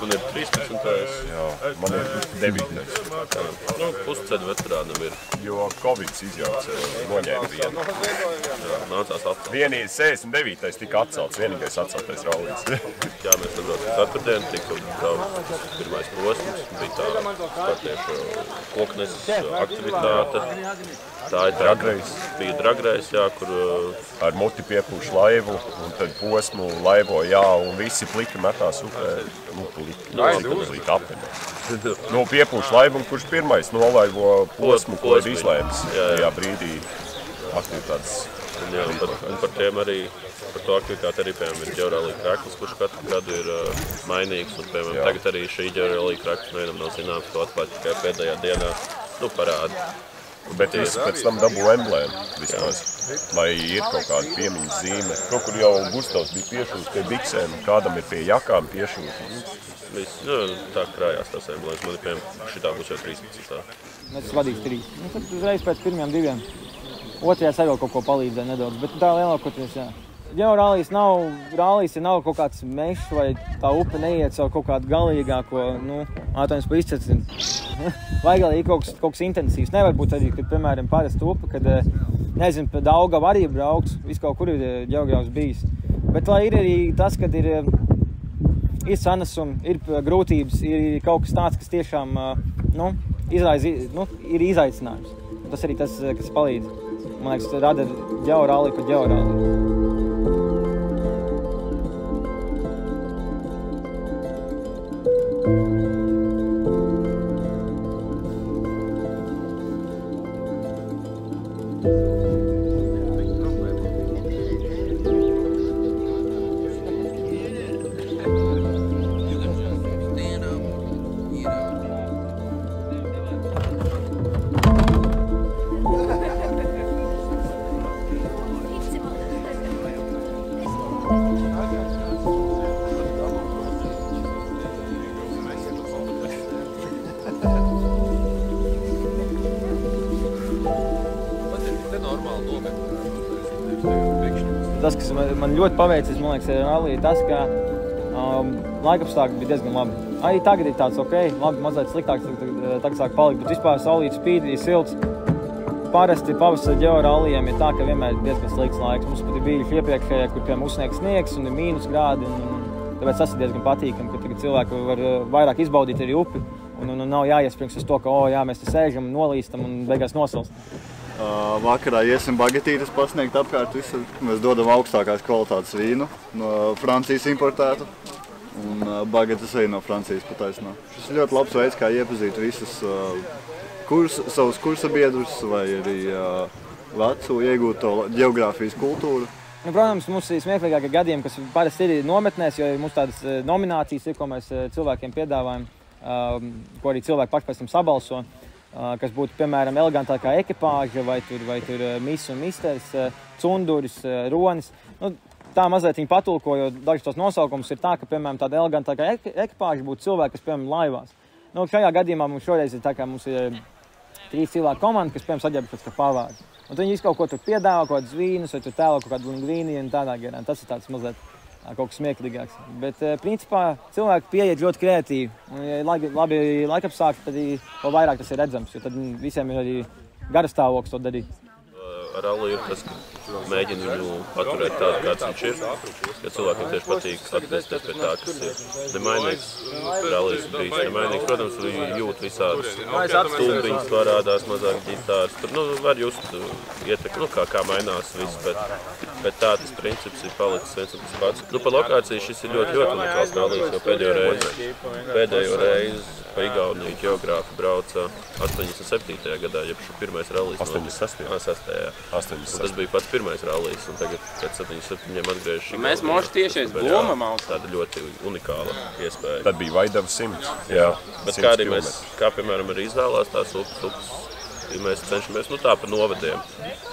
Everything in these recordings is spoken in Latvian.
man ir 13. Jā, man ir 9. Nu, pusceļu veterānam ir. Jo Covids izjauca, noņēma vienu. Jā, nācās atcelt. Vienīgi 69. tika atcelts, vienīgais atceltais rallijas. Jā, mēs nebraucam katru dienu, tika braukt pirmais posms, bija tā startiešu kokneses aktivitāte. Tā ir Dragreis. Bija dragreis, jā, kur Ar muti piepūš laivu, un tad posmu laivo, jā, un visi pliki metās upē. Nu, pliki apenē. Nu, piepūš laivu, un kurš pirmais nolaivo posmu, ko ir izlēmis. Tajā brīdī aktivitātes. Jā, un par tiem arī, par to aktivitāti arī, piemēram, ir ģeorālija krekls, kurš katru gadu ir mainīgs, un, piemēram, tagad arī šī ģeorālija krekls nevienam nav zināms, to atklāt tikai pēdējā dienā, nu, parāda. Bet visi pēc tam dabū emblēmu vismaz, lai ir kaut kāda piemiņas zīme. Kaut kur jau Gustavs bija piešūts pie biksēm, kādam ir pie jakām piešūts. Viss, nu, tā krājās tās emblēmas, man ir, piemēram, šitā būs jau 13. Mēs vadīs 3. Nu, tad uzreiz pēc pirmiem 2. Otrajā arī kaut ko palīdzēja nedaudz, bet tā lielākoties, jā. Ģeorālijas nav kaut kāds mešs vai tā upe neiet savu kaut kādu galīgāko, nu, ātoņus pa izcecinu. Vajag arī kaut kas intensīvs. Nevar būt arī, kad, piemēram, parasta upe, kad, nezinu, pa Daugavu arī brauks, viss kaut kur ir ģeogrāfs bijis. Bet lai ir arī tas, kad ir sanesumi, ir grūtības, ir kaut kas tāds, kas tiešām, nu, ir izaicinājums. Tas arī tas, kas palīdz. Man liekas, rada ģeorāliju pa ģeorāliju. Tas, kas man ļoti paveicis, man liekas, rallija, tas, ka laikapstākļi bija diezgan labi. Arī tagad ir tāds ok, labi, mazliet sliktāks, tagad sāk palikt, bet vispār saulīte spīd, ir silts. Parasti pavasara ģeorallijiem ir tā, ka vienmēr ir diezgan slikts laiks. Mums pat ir bijuši iepriekšējā, kur piemēram uzsnieg sniegs un ir -grādi, un tāpēc tas ir diezgan patīkami, ka tagad cilvēki var vairāk izbaudīt arī upi, un nav jāiesprings uz to, ka, jā, mēs te sēžam, nolīstam un beigās nosilstam. Vakarā iesim bagetītes pasniegt apkārt visur. Mēs dodam augstākās kvalitātes vīnu no Francijas importētu. Un bagetes arī no Francijas pataisnā. Šis ir ļoti labs veids, kā iepazīt visus savus kursa biedrus vai arī vecu iegūto ģeogrāfijas kultūru. Nu, protams, mums ir smieklīgākie gadījumi, kas parasti ir nometnēs, jo mums tādas nominācijas ir, ko mēs cilvēkiem piedāvājam, ko arī cilvēki paši pēc tam sabalso. Kas būtu, piemēram, elegantākā ekipāža, vai tur mis un misters, cunduris, ronis. Nu, tā mazliet viņi patulko, jo dažs tos nosaukums ir tā, ka, piemēram, tāda elegantākā ekipāža būtu cilvēki, kas, piemēram, laivās. Nu, šajā gadījumā mums šoreiz ir tā, ka mums ir 3 cilvēku komanda, kas, piemēram, saģēba pēc kā pavādi. Un viņi visu kaut ko tur piedāvā, kaut kādus vīnus, vai tur tēlo kaut kādu lingvīni un tādā garā. Tas ir tāds mazliet kaut kas smieklīgāks. Bet, principā, cilvēki pieiet ļoti kreatīvi. Un, ja labi laikapstākļi, tad vēl vairāk tas ir redzams, jo tad visiem ir arī garastāvoklis to darīt. Rallija ir tas, ka mēģina viņu paturēt tādu, kāds viņš ir, ka cilvēkiem tieši patīk atgriezties pie tā, kas ir nemainīgs. Rallijas ir bijis nemainīgs. Protams, viņi jūt visādas stumbiņas parādās, mazāk ģitāras. Tur, var just ietekmi, kā mainās viss, bet tā tas princips ir palicis viens un tas pats. Par lokāciju šis ir ļoti unikāls rallijas, jo pēdējo reizi pa Igauniju ģeogrāfi brauca 87. gadā, jeb šo pirmais rallijas. 86. 86. Tas bija pats pirmais rallijas, un tagad, kad 77. atgriežas. Mēs moši tiešais bloma mauts. Tāda ļoti unikāla iespēja. Tad bija Vaidava 100. Jā, bet kā arī mēs, piemēram, arī izvēlās tās upes, ja mēs cenšamies, tā pa novadiem.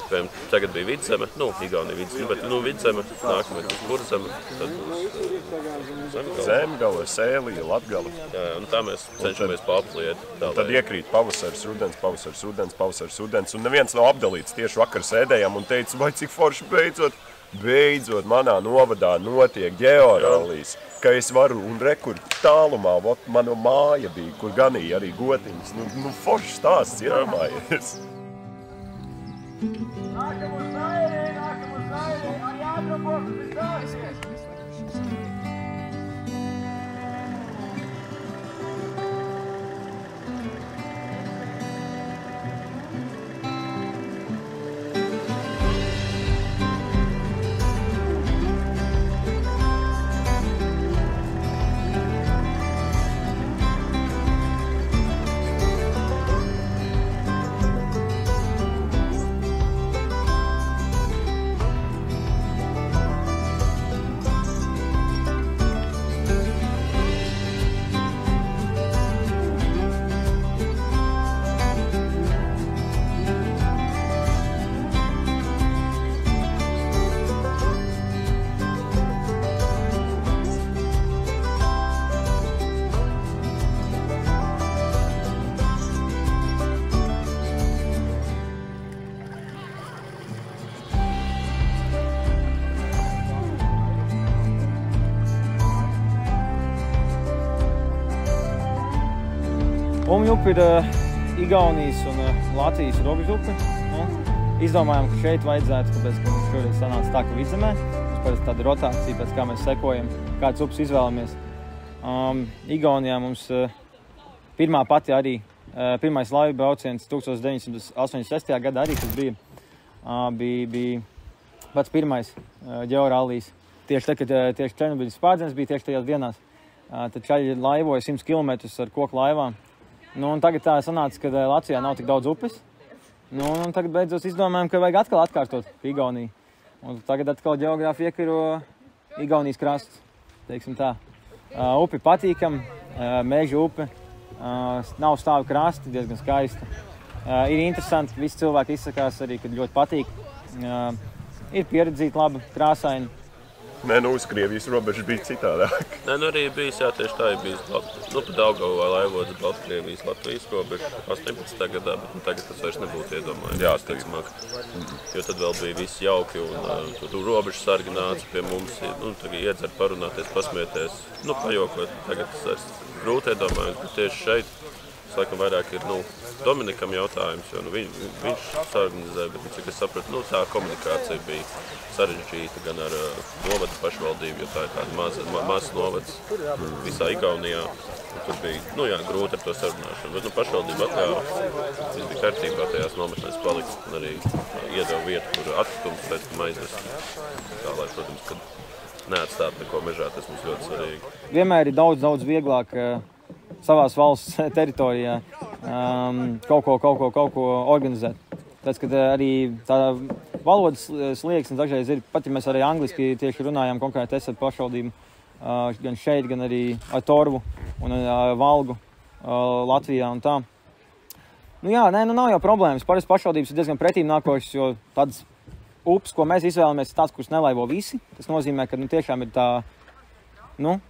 Piemēram, tagad bija Vidzeme, Igaunija Vidzeme, bet Vidzeme, nākamais būs Kurzeme, tad būs Zemgale, Sēlija, Latgale. Jā, un tā mēs cenšamies pa apliet. Tad iekrīt pavasaris, rudens, un neviens nav apdalīts. Tieši vakar sēdējām un teica, vai cik forši beidzot beidzot manā novadā notiek ģeorallijas, ka es varu, un rekur tālumā, mana māja bija, kur ganīja arī gotiņas. Nu foršs stāsts, iedomājies. Nākam uz zaļi, arī ātrumos uz zaļi. Umju upe ir Igaunijas un Latvijas robežupe. Izdomājām, ka šeit vajadzētu, tāpēc, ka mums šoreiz sanāca tā, ka vidzemē. Mums parasti tāda rotācija, pēc kā mēs sekojam, kādas upes izvēlamies. Igaunijā mums pirmais laivu brauciens 1986. gadā arī, kas bija pats pirmais ģeorallijas. Tieši tad, kad tieši Černobiļas sprādziens bija tieši tajās dienās. Tad čaļi laivoja 100 km ar koku laivām. Un tagad tā sanāca, ka Latvijā nav tik daudz upes. Un tagad beidzot izdomājām, ka vajag atkal atkārtot Igauniju. Un tagad atkal ģeogrāfi iekaro Igaunijas krastus, teiksim tā. Upi patīkam, meža upe, nav stāvi krasti, diezgan skaista. Ir interesanti, visi cilvēki izsakās arī, kad ļoti patīk. Ir pieredzīti labi, krāsaini. Nē, uz Krievijas robežas bija citādāk. Nē, arī bijis, jā, tieši tā ir bijis. Pa Daugavā laivots Baltkrievijas Latvijas robeža 18. gadā, bet tagad tas vairs nebūtu iedomājams. Jā, teicamāk. Jo tad vēl bija viss jauki un tur robežu sargi nāca pie mums. Tagad iedzer, parunāties, pasmieties, pajokot. Tagad tas vairs grūti iedomājams, bet tieši šeit. Tas laikam vairāk ir Dominikam jautājums, jo viņš sarganizē, bet cik es sapratu, tā komunikācija bija sarežģīta gan ar novada pašvaldību, jo tā ir tāda mazs novads visā Igaunijā. Tur bija grūti ar to sarunāšanu, bet pašvaldība atļāva, viss bija kārtībā tajās nometnēs palikt un arī iedeva vietu, kur atkritums pēc tam aizvest. Tā, lai, protams, kad neatstāt neko mežā, tas mums ļoti svarīgi. Vienmēr ir daudz vieglāk savās valsts teritorijā kaut ko organizēt. Tāpēc, kad arī tā valodas slieksnis dažreiz ir, pat ja mēs arī angliski tieši runājām konkrēti es ar pašvaldību, gan šeit, gan arī ar Torvu un Valgu Latvijā un tā. Nav jau problēmas. Parasti pašvaldības ir diezgan pretīm nākošas, jo tādas upes, ko mēs izvēlamies, ir tāds, kuras nelaivo visi. Tas nozīmē, ka tiešām ir tā,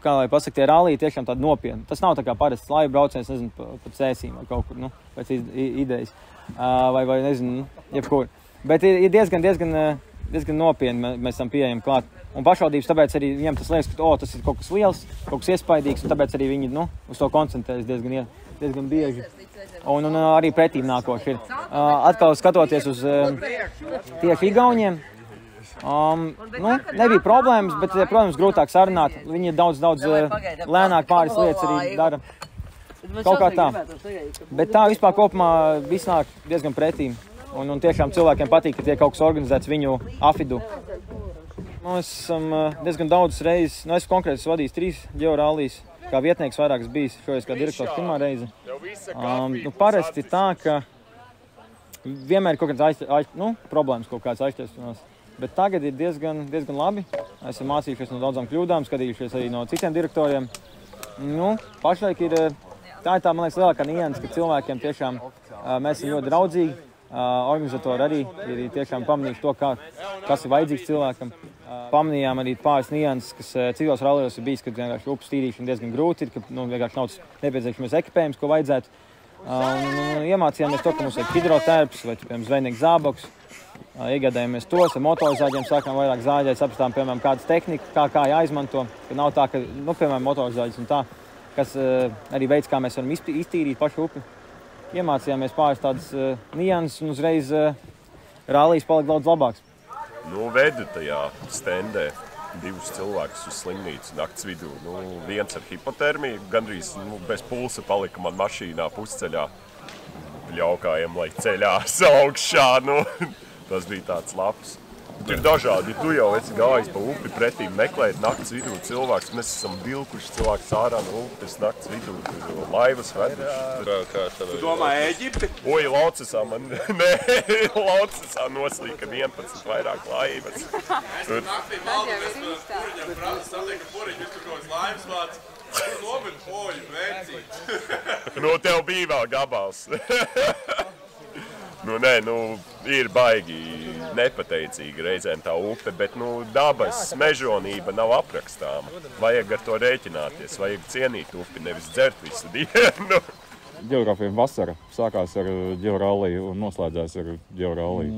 kā lai pasaka, tie rallija tiešām tādi nopietni. Tas nav tā kā parasts laiva brauciens, nezinu, pa cēsīm vai kaut kur, pēc idejas. Vai nezinu, jebkur. Bet ir diezgan nopietni mēs esam pieejami klāt. Un pašvaldības tāpēc arī viņiem tas liekas, ka tas ir kaut kas liels, kaut kas iespaidīgs, un tāpēc arī viņi uz to koncentrējas diezgan bieži. Un arī pretīm nākoši ir. Atkal skatoties uz tieši Igauniem, nebija problēmas, bet, protams, grūtāk sarunāt. Viņi daudz lēnāk pāris lietas arī dara. Kaut kā tā. Bet tā vispār kopumā viss nāk diezgan pretīm. Un tiešām cilvēkiem patīk, ka tiek kaut kas organizēts viņu afidu. Mēs esam diezgan daudz reizes, es konkrēti vadījis 3 ģeorallijas, kā vietnieks vairākas bijis, šoreiz kā direktors pirmā reize. Parasti tā, ka vienmēr ir kaut kāds problēmas, kaut kāds aizķeršanās. Bet tagad ir diezgan labi. Esam mācījušies no daudzām kļūdām, skatījušies arī no citiem direktoriem. Pašlaik ir, tā ir tā, man liekas, lielākā nianse, ka cilvēkiem tiešām mēs esam ļoti draudzīgi. Organizatori arī ir tiešām pamanījuši to, kas ir vajadzīgs cilvēkam. Pamanījām arī pāris nianses, kas citos rallijos ir bijis, kad vienkārši upes tīrīšana diezgan grūti ir, ka vienkārši nav nepieciešamies ekipējums, ko vajadzētu. Iemācījāmies to, ka mums ir hidrotērps vai, piemēram, zvejnieks zāboks. Iegādājamies tos, ar motorzāģiem sākām vairāk zāģēt, sapratām, piemēram, kādas tehnika, kā jāizmanto. Ka nav tā, ka, piemēram, motorzāģis un tā, kas arī veids, kā mēs varam iztīrīt pašu upi. Iemācījāmies pāris tādas nianses un uzreiz rallijas palika daudz labāks. Vedu tajā stendē 2 cilvēkus uz slimnīcu nakts vidū. Viens ar hipotermiju, gandrīz bez pulsa palika man mašīnā pusceļā. Ļaukājam, lai ceļās augšā. Tas bija tāds labs. Ir dažādi. Tu jau esi gājis pa upi pretī meklēt nakts vidū cilvēks. Mēs esam vilkuši cilvēks ārā no upes nakts vidū, laivas veduši. Tu domā Ēģipti? Oi, Laucesā man, Laucesā noslīka 11 vairāk laivas. Naktī maldamies par puriņam, prasa satieka puriņu, visu tur kaut kāds laivas vārds. Tur nobin poļu, vecīt. Tev bija vēl gabals. Ir baigi nepateicīgi reizēm tā upe, bet dabas mežonība nav aprakstāma. Vajag ar to rēķināties, vajag cienīt upi, nevis dzert visu dienu. Geogrāfiem vasara sākās ar georalliju un noslēdzās ar georalliju.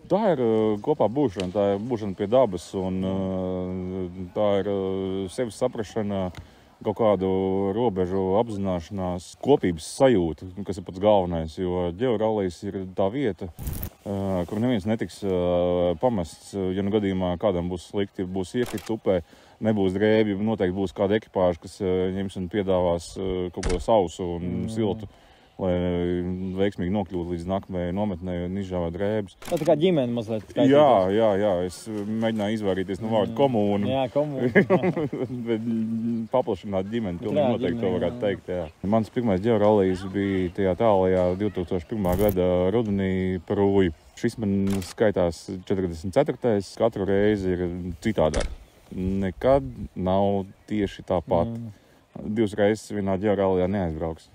Tā ir kopā būšana, tā ir būšana pie dabas un tā ir sevis saprašana, kaut kādu robežu apzināšanās, kopības sajūta, kas ir pats galvenais, jo georallijas ir tā vieta, kur neviens netiks pamests, ja gadījumā kādam būs slikti, būs iekrist upē, nebūs drēbju, noteikti būs kāda ekipāža, kas ņems un piedāvās kaut ko sausu un siltu, lai veiksmīgi nokļūtu līdz nākamajai nometnē un izžāvēt drēbes. Tā kā ģimene mazliet skaitīt. Jā, es mēģināju izvairīties no vārdu komūnu. Jā, komūnu. Paplašināt ģimeni, pilnīgi noteikti to varētu teikt, jā. Mans pirmais georallijas bija tajā tālajā 2001. gada rudenī par Rūju. Šis man skaitās 44. Katru reizi ir citādāk. Nekad nav tieši tāpat. 2 reizes vienā georallijā neaizbrauks.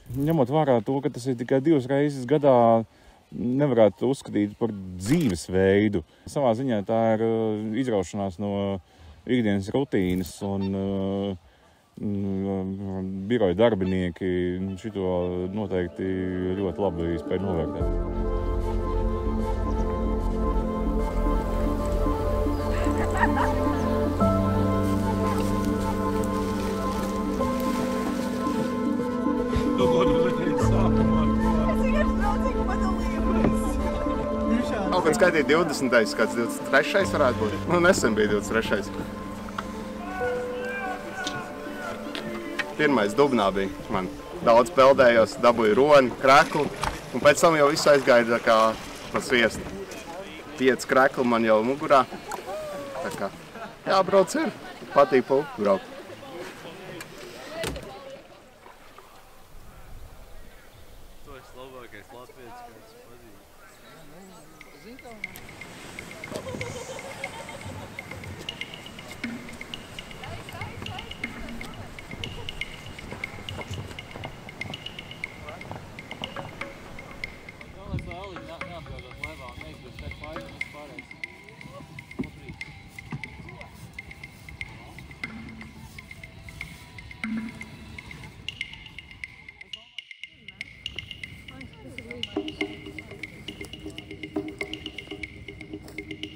Ņemot vērā to, ka tas ir tikai 2 reizes gadā, nevarētu uzskatīt par dzīvesveidu. Savā ziņā tā ir izraušanās no ikdienas rutīnas un biroja darbinieki šito noteikti ļoti labi spēj novērtēt. Kaut kad skaitīt 20. kāds 23. varētu būt. Nesen bija 23. Pirmais Dubnā bija. Man daudz peldējos, dabūju roni, kreklu, un pēc tam jau viss aizgaida kā pa sviestu. 5 krekli man jau mugurā. Tā kā jābrauc ir, patīk pa upi braukt.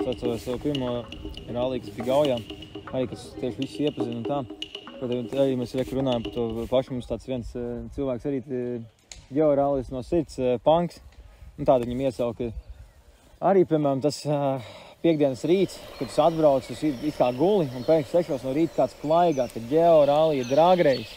Es atceros savu pirmo ralliju, kas bija Gaujā, arī kas tieši visus iepazina un tā. Tad arī mēs runājam par to pašu, mums tāds viens cilvēks arī georallis no sirds, punks. Un tāda viņam iesauka arī, piemēram, tas piekdienas rīts, kad tu atbrauc uz it kā guli un pēkšņi 6 no rīta kāds klaigā, ka georallija dragreis.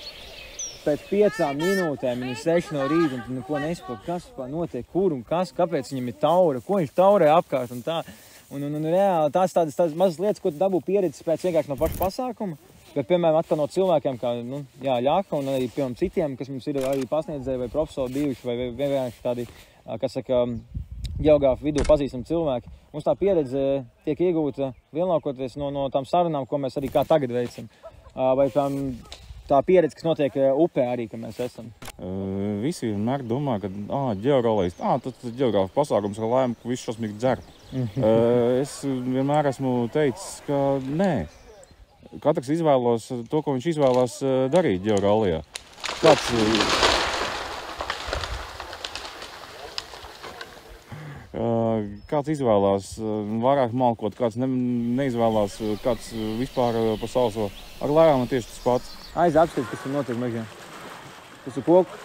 Pēc 5 minūtēm viņi 6 no rīta un tu neko nesaproti, kas notiek, kur un kas, kāpēc viņam ir taura, ko viņš taurē apkārt un tā. Un reāli tās tādas mazas lietas, ko tu dabū pieredzes pēc vienkārši no paša pasākuma, bet, piemēram, atkal no cilvēkiem kā, Ļaka un arī, piemēram, citiem, kas mums ir arī pasniedzēji vai profesori bijuši vai vienkārši tādi, kas saka, geogrāfu vidū pazīstami cilvēki. Mums tā pieredze tiek iegūta vienlaukoties no tām sarunām, ko mēs arī kā tagad veicam. Vai tā pieredze, kas notiek upē arī, ka mēs esam. Visi vienmēr domā, ka georallijas, tas ir geogrāfu pasākums, ka laima, ka viss šausmīgi dzer. Es vienmēr esmu teicis, ka nē. Katrs izvēlos to, ko viņš izvēlās darīt georallijā. kāds izvēlās vairāk malkot, kāds neizvēlās, kāds vispār pa sauso. Ar lējām ir tieši tas pats. Aiz apskatīt, kas tur notiek mežā. Tas ir koku.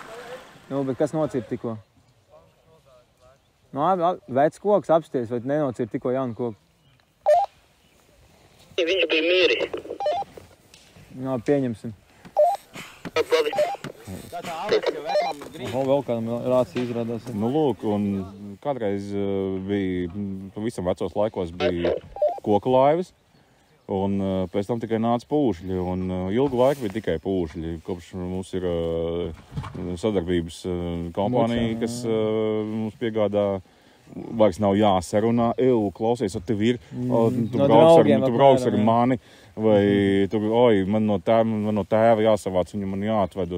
Nu, bet kas nocirp tikko? Nu, vecs koks apsties, vai nenocirp tikko jaunu koku? Viņš bija mīri. Nu, pieņemsim. Vēl kādam rācija izrādās. Nu, lūk, un kādreiz bija, pavisam vecos laikos bija koku laivas, un pēc tam tikai nāca pūšļi, un ilgu laiku bija tikai pūšļi. Kopš mums ir sadarbības kompānija, kas mums piegādā, vairs nav jāsarunā, klausies, ar tevi ir, tu brauc ar mani, vai tu, man no tēva jāsavāc, viņu man jāatved,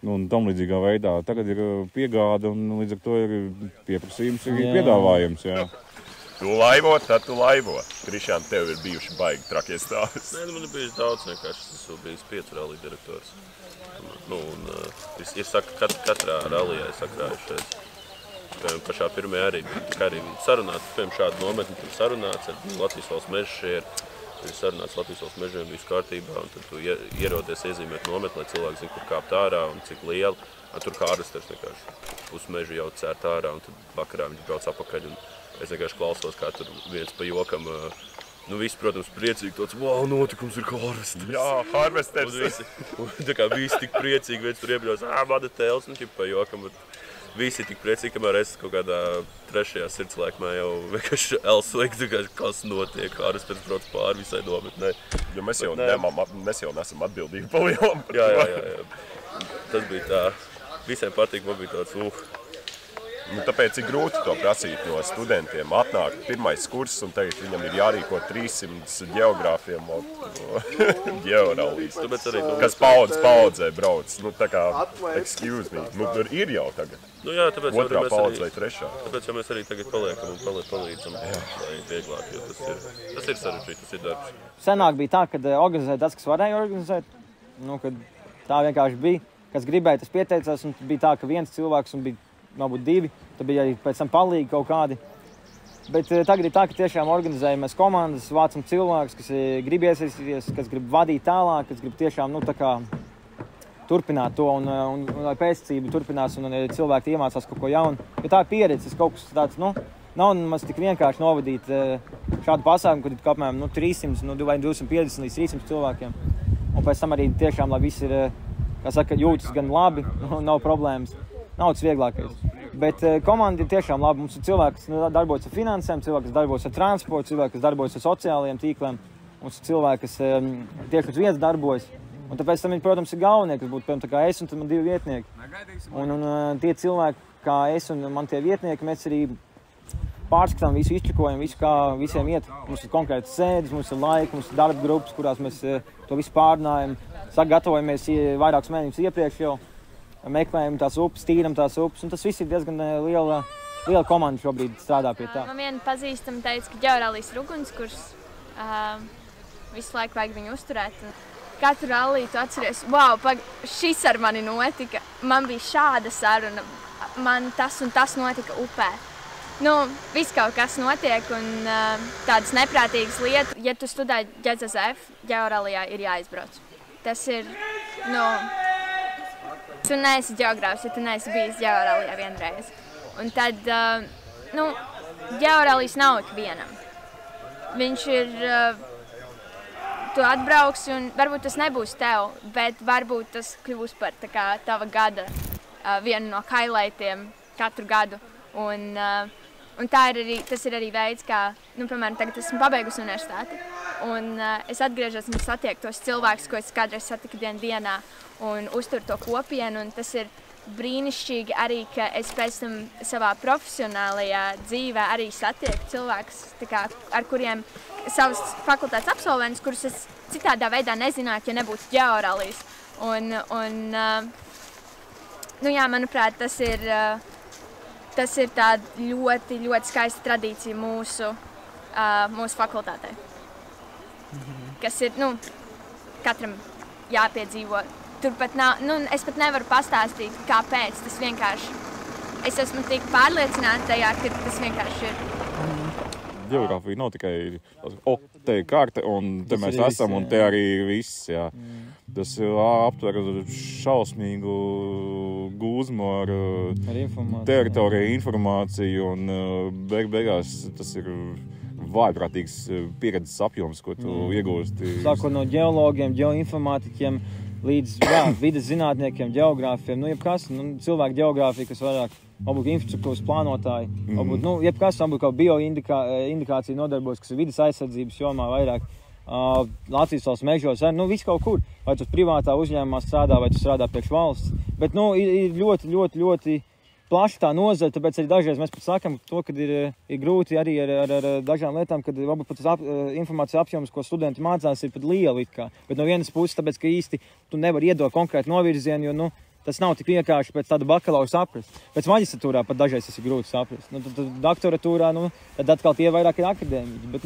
un tam līdzīgā veidā. Tagad ir piegāda, un līdz ar to ir pieprasījums, ir piedāvājums, jā. Tu laivo, tad tu laivo. Krišān, tev ir bijuši baigi trakie stāvis. Nē, man ir bijis daudz vienkārši. Es esmu bijis 5 rallija direktors. Nu, un ir saka, katrā rallijā ir sakrājušies. Pašā pirmajā arī sarunāts, piemēram, šādu nometni tur sarunāts ar Latvijas valsts mežu ir sarunāts Latvijas valsts mežiem, visu kārtībā, un tad tu ierodies iezīmēt nometni, lai cilvēki zina, kur kāpt ārā un cik liela. Tur kā ārsters vienkārši pusmežu jau cērt ārā, un tad vakarā viņi brauc apakaļ. Es vienkārši klausos, kā tur viens pa jokam, nu visi, protams, priecīgi tāds, wow, notikums ir kā harvesters. Jā, harvesters. Un tā kā visi tik priecīgi, viens tur iebrauc, vada tēls, nu, pa jokam, bet visi tik priecīgi, kamēr es kaut kādā trešajā sirdslēkmē jau vienkārši elsveiku, kas notiek, harvesters brauc pāri visai nometnē. Jo mēs jau nesam atbildīgi pa lielam par to. Jā. Tas bija tā, visiem patīk, man bija tāds, Nu, tāpēc ir grūti to prasīt no studentiem. Atnāk pirmais kurs, un tagad viņam ir jārīko 300 geogrāfiem ģeorallijas, kas paudzē brauc. Nu, tā kā, excuse me, nu, tur ir jau tagad. Nu, jā, tāpēc otrā paudze vai trešā. Tāpēc mēs arī tagad paliekam un palīdzam, lai vieglāk, jo tas ir sarežģīti, tas ir darbs. Senāk bija tā, kad organizēja tas, kas varēja organizēt. Nu, kad tā vienkārši bija, kas gribēja, tas pieteicās, un bija tā, ka viens cilvēks un bija varbūt 2, tad bija arī pēc tam palīgi kaut kādi. Bet tagad ir tā, ka tiešām organizējamies komandas, vācam cilvēkus, kas grib iesaistīties, kas grib vadīt tālāk, kas grib tiešām, nu, tā kā turpināt to un lai pēcticība turpinās un cilvēki iemācās kaut ko jaunu. Jo tā ir pieredze, tas kaut kas tāds, nu, nav nemaz tik vienkārši novadīt šādu pasākumu, kad ir apmēram 300, vai 250 līdz 300 cilvēkiem. Un pēc tam arī tiešām, lai visi ir, kā saka, jūtas gan labi, nav problēmas. Nav tas vieglākais. Bet komanda ir tiešām labi. Mums ir cilvēki, kas darbojas ar finansēm, cilvēki, kas darbojas ar transportu, cilvēki, kas darbojas ar sociālajiem tīkliem. Mums ir cilvēki, kas tieši uz vietas darbojas. Un tāpēc tam, protams, ir galvenie, kas būtu, piemēram, tā kā es un tad man 2 vietnieki. Un tie cilvēki, kā es un man tie vietnieki, mēs arī pārskatām visu, izčakojam visu, kā visiem iet. Mums ir konkrētas sēdes, mums ir laika, mums ir darba grupas, kurās mēs to visu pārnājam. Sagatavojamies vairākus mēnešus iepriekš jau. Meklējam tās upes, tīram tās upes, un tas viss ir diezgan liela komanda šobrīd strādā pie tā. Man viena pazīstama teica, ka ģeorallijas ir ugunskurs, visu laiku vajag viņu uzturēt. Katru ralliju tu atceries, wow, šis ar mani notika, man bija šāda saruna, man tas un tas notika upē. Nu, viss kaut kas notiek un tādas neprātīgas lietas. Ja tu studē GZF, ģeorallijā ir jāizbrauc. Tas ir, tu neesi ģeogrāfs, ja tu neesi bijis ģeorallijā vienreiz. Un tad, ģeorallijas nav ikvienam. Viņš ir, tu atbrauksi un varbūt tas nebūs tev, bet varbūt tas kļūs par tā kā tava gada vienu no highlightiem katru gadu. Un tas ir arī veids, kā, piemēram, tagad esmu pabeigusi universitāti, un es atgriežos un satieku tos cilvēkus, ko es kādreiz satiku dienā, un uzturu to kopienu, un tas ir brīnišķīgi arī, ka es pēc tam savā profesionālajā dzīvē arī satieku cilvēkus, ar kuriem savas fakultātes absolventus, kurus es citādā veidā nezinātu, ja nebūtu ģeorallijas. Manuprāt, tas ir tāda ļoti, ļoti skaista tradīcija mūsu fakultātei, kas ir, katram jāpiedzīvo. Turpat nav, es pat nevaru pastāstīt, kāpēc tas vienkārši, es esmu tik pārliecināta tajā, ka tas vienkārši ir ģeogrāfija nav tikai, te ir karte, un te mēs esam, un te arī viss, jā. Tas aptver šausmīgu gūzmu ar teritoriju, informāciju, un beigās tas ir vājprātīgs pieredzes apjoms, ko tu iegūsti. Sākot no ģeologiem, ģeoinformātiķiem, līdz vides zinātniekiem, ģeogrāfiem, jebkas, cilvēku ģeogrāfija, kas vairāk, varbūt infrastruktūras plānotāji, varbūt, jebkas, varbūt kaut bioindikācija nodarbojas, kas ir vides aizsardzības jomā vairāk, Latvijas valsts mežos, viss kaut kur, vai tu privātā uzņēmumā strādā, vai tu strādā priekš valsts, bet, ir ļoti plaša tā nozara, tāpēc arī dažreiz mēs pat sakam to, ka ir grūti arī ar dažām lietām, kad varbūt pat tas informācijas apjoms, ko studenti mācās, ir pat liela it kā. Bet no vienas puses, tāpēc, ka īsti tu nevari iedot konkrētu novirzienu, jo, tas nav tik vienkārši pēc tāda bakalaura saprast. Pēc maģistratūrā pat dažreiz tas ir grūti saprast. Tad doktoratūrā, tad atkal tie vairāk ir akadēmiķi. Bet,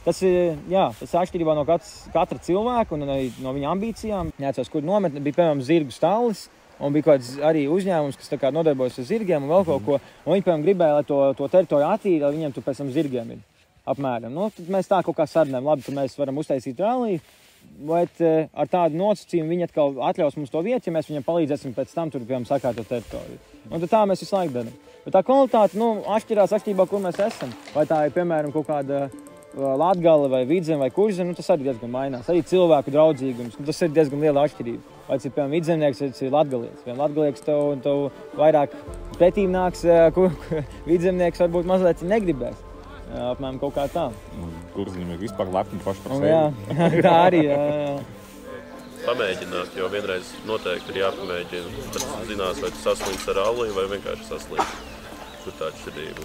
tas ir atšķirībā no katra cilvēka un arī no viņa ambīcijām. Neatceros, kur nometne bija, piemēram, zirgu stallis. Un bija kaut kāds arī uzņēmums, kas nodarbojas ar zirgiem un vēl kaut ko. Un viņi, piemēram, gribēja, lai to teritoriju attīra, lai viņiem tur pēc tam zirgiem ir apmēram. Tad mēs tā kaut kā sarunājam, labi, ka mēs varam uztaisīt ralliju, bet ar tādu nosacījumu viņi atkal atļaus mums to vietu, ja mēs viņiem palīdzēsim pēc tam tur, piemēram, sakārtot teritoriju. Un tad tā mēs visu laiku darām. Bet tā kvalitāte, atšķirās atšķirībā, kur mēs esam. Vai tā ir, piemēram, kaut kāda Latgale vai Vidzeme vai Kurzeme, tas arī diezgan mainās. Arī cilvēku draudzīgums, tas ir diezgan liela atšķirība. Vai tas ir, piemēram, vidzemnieks, vai tas ir latgalietis. Viens latgalietis tev vairāk pretīm nāks, vidzemnieks varbūt mazliet negribēs. Apmēram kaut kā tā. Kurzeņiem ir vispār lepni paši par sevi. Jā, tā arī, jā. Pamēģināt, jo vienreiz noteikti ir jāpamēģina. Tad zinās, vai tu saslims ar ralliju vai vienkārši saslims. Tur tā atšķirība.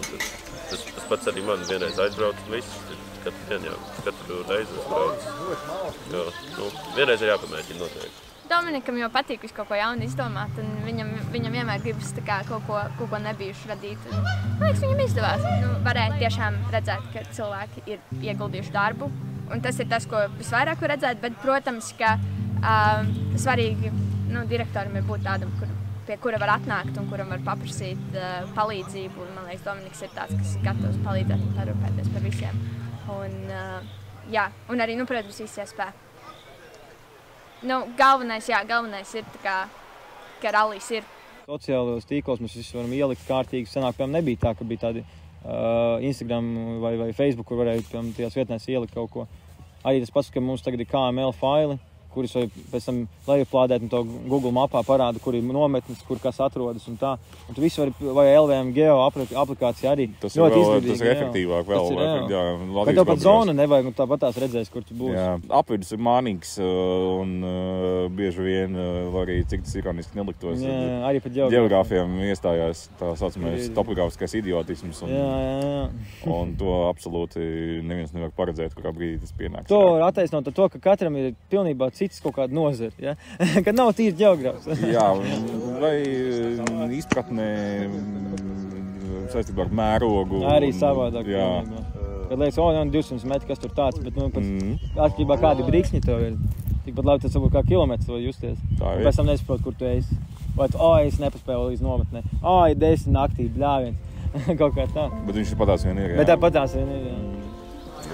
Tas pats arī man vienreiz aizbrauc un viss. Katru reizi uzbrauc. Vienreiz ir jāpamēģina noteikti. Dominikam jau patīk visu kaut ko jaunu izdomāt, un viņam vienmēr gribas kaut ko nebijuši radīt. Man liekas, viņam izdevās. Varēja tiešām redzēt, ka cilvēki ir ieguldījuši darbu, un tas ir tas, ko visvairāk var redzēt, bet, protams, ka svarīgi direktoram ir būt tādam, pie kura var atnākt un kuram var paprasīt palīdzību, un man liekas, Dominiks ir tāds, kas ir gatavs palīdzēt un parūpēties par visiem. Un arī, protams, visi iespēja. Galvenais ir ka rallijs ir. Sociālajos tīklos mēs visi varam ielikt kārtīgi. Senāk, piemēram, nebija tā, ka bija tādi Instagram vai Facebook, kur varēja, piemēram, tajās vietnēs ielikt kaut ko. Arī tas pats, ka mums tagad ir KML faili, kurus var pēc tam lejuplādēt un to Google mapā parāda, kur ir nometnes, kur kas atrodas un tā. Un tu visu vai LVM Geo aplikācija arī. Tas ir vēl, tas ir efektīvāk vēl. Bet tev pat zona nevajag, un tāpat tās redzēs, kur tu būsi. Jā, apvidus ir mānīgs un bieži vien arī, cik tas ironiski neliktos. Jā, arī pat ģeogrāfiem iestājās tā saucamais topogrāfiskais idiotisms. Un to absolūti neviens nevar paredzēt, kurā brīdī tas pienāks. To var attaisnot ar to, ka katram ir pilnībā cits kaut kāda nozara, ja? Kad nav tīri ģeogrāfs. Jā, vai izpratnē saistībā ar mērogu. Arī savādāk. Kad liekas, 200 metri, kas tur tāds, bet atšķirībā kādi brīkšņi tev ir. Tikpat labi tas varbūt kā kilometrs var justies. Pēc tam nesaprot, kur tu esi. Vai tu, es nepaspēju līdz nometnē. Ir 10 naktī, bļāviens. Kaut kā tā. Bet viņš patās vien ir, jā. Bet patās vien ir, jā.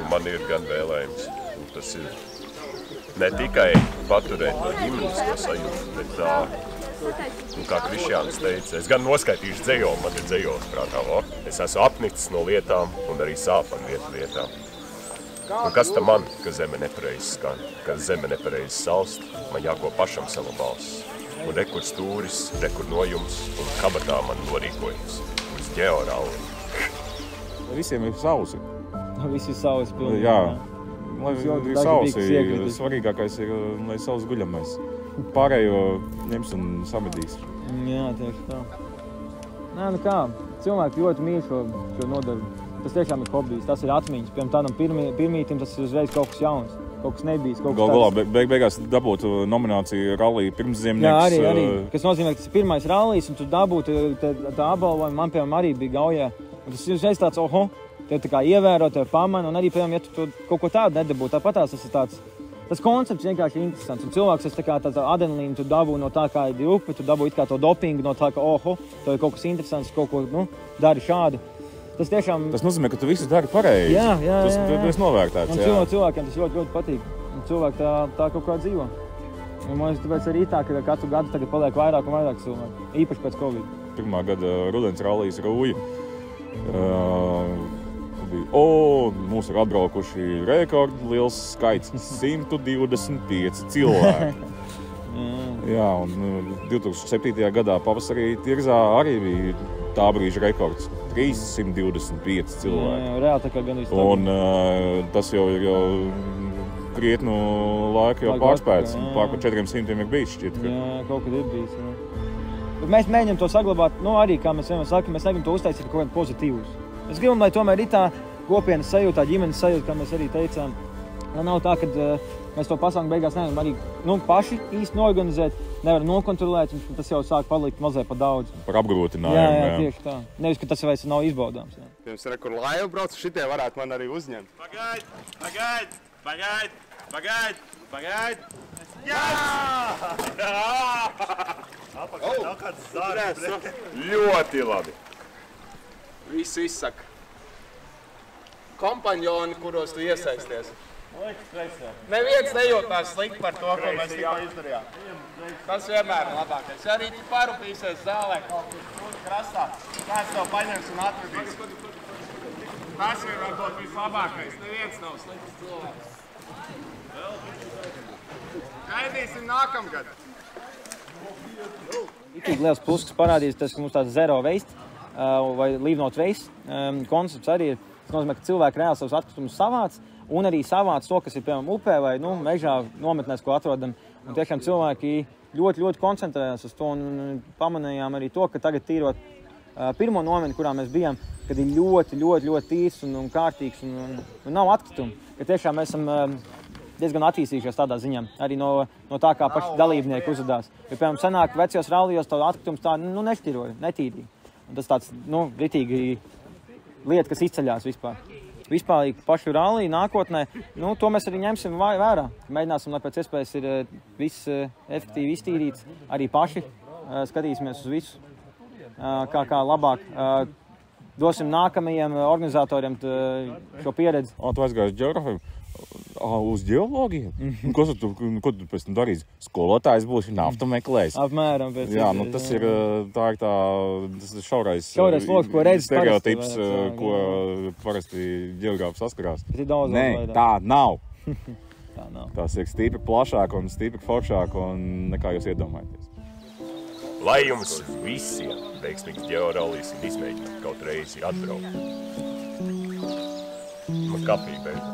Man ir gan vēlējums. Tas ir ne tikai paturēt to ģimenisko sajūtu, bet kā Krišjāns teica, es gan noskaitīšu dzejoli, man ir dzejols prātā. Es esmu apnicis no lietām un arī sāpam vietām. Un kas tam man, ka zeme nepareizi skan, ka zeme nepareizi salst, man jāko pašam sava balss. Un rekur stūris, rekur nojums un kabatā man norīkojums. Uz ģeoralli. Visiem ir sausi. Visi ir sausi pilnīgi. Jā. Lai ir sausi, svarīgākais ir, lai sausi guļamais. Pārējo ņems un samedīs. Jā, tieši tā. Nē, kā, cilvēki ļoti mīl šo nodarbu. Tas tiešām ir hobijs, tas ir atmiņas. Piemēram, tādam pirmītim tas ir uzreiz kaut kas jauns, kaut kas nebijis, kaut kas tāds. Beigās dabūt nomināciju rallija pirmsziemnieks. Jā, arī. Kas nozīmē, ka tas ir pirmais rallijs, un tu dabūtu tā apbalvojumu. Man, piemēram, arī bija Gaujā. Un tas ir uzreiz tāds, tev tā kā ievēro, tev pamana, un arī, piemēram, ja tu kaut ko tādu nedabū, tāpatās tas ir tāds, tas koncepts vienkārši ir interesants, un cilvēks tas tā kā tāda adrenalīna, tu dabū no tā, kā ir upe, tu dabū it kā to dopingu no tā, ka, tev ir kaut kas interesants, kaut ko, dari šādu. tas tiešām... Tas nozīmē, ka tu visu dari pareizi. Jā. Tu esi novērtēts, jā. Un cilvēkiem tas ļoti patīk. Un cilvēki tā kaut kā dzīvo. Un man tāpēc arī tā, ka katru gadu tagad paliek vairāk un vairāk cilvēku. Īpaši pēc Covid. Pirmā gada rudens rallijas Rūja. Mums ir atbraukuši rekordi liels skaits, 125 cilvēki. Jā, un 2007. gadā pavasarī Tirzā arī bija tā brīža rekords, 325 cilvēki. Jā, reāli tā kā gan visu un tas jau ir krietnu laiku jau pārspēts, pār par 400 ir bijis šķiet. Jā, kaut kad ir bijis, jā. Bet mēs mēģinām to saglabāt, arī, kā mēs vienmēr sakam, mēs negribam to uztaisīt kaut kādu pozitīvus. Mēs gribam, lai tomēr ir tā kopienas sajūta, tā ģimenes sajūta, kā mēs arī teicām. Lai nav tā, ka mēs to pasākumu beigās nevaram arī paši īsti norganizēt, nevaram nokontrolēt, un tas jau sāk palikt mazliet pa daudz. Par apgrūtinājumu. Jā, tieši tā. Nevis, ka tas vairs nav izbaudāms. Jā. Pirms kur laivu brauc, šitie varētu man arī uzņemt. Pagaid! Jā! Ļoti labi. Visu izsaka. Kompanjoni, kuros tu iesaisties. Neviens nejūtās slikti par to, ko mēs tikko izdarījām. Tas vienmēr ir labākais. Ja arī tu parūpīsies zālē kaut kur krastā, kāds tev paņems un atradīs. Tas ir varbūt vislabākais. Neviens nav slikts cilvēks. Gaidīsim nākamgad. Tik liels pluss, kas parādīs tas, ka mums tāds zero waste vai leave not waste koncepts arī ir. Tas nozīmē, ka cilvēki reāli savus atkritumus savāc un arī savāc to, kas ir piemēram upē vai mežā nometnēs, ko atrodam. Un tiešām cilvēki ļoti koncentrējās uz to un pamanījām arī to, ka tagad tīrot pirmo nometni, kurā mēs bijām, kad ir ļoti tīrs un kārtīgs un nav atkritumu. Ka tiešām mēs esam diezgan attīstījušies tādā ziņā, arī no tā, kā paši dalībnieki uzvedās. Jo, piemēram, senāk vecajos rallijos to atkritumus tā nešķiroja, netīrīja. Un tas tāds, ritīgi lieta, kas izceļās vispār. Vispārīgi pašu ralliju nākotnē, to mēs arī ņemsim vērā. Mēģināsim, lai pēc iespējas ir viss efektīvi iztīrīts. Arī paši skatīsimies uz visu, kā labāk. Dosim nākamajiem organizatoriem šo pieredzi. Tu aizgāji uz geogrāfiju? Uz geologiju? Ko tu pēc tam darīsi? Skolotājs būs, naftu meklēs. Apmēram. Tas ir šaurais loks, ko redz stereotips, ko parasti geogrāfi saskarās. Nē, tā nav. Tā nav. Tas ir stipri plašāk un stipri foršāk un nekā jūs iedomājaties. Lai jums visiem veiksmīgs georallijas un izmēģināt kaut reizi atbraukt. Man kafija beidzās.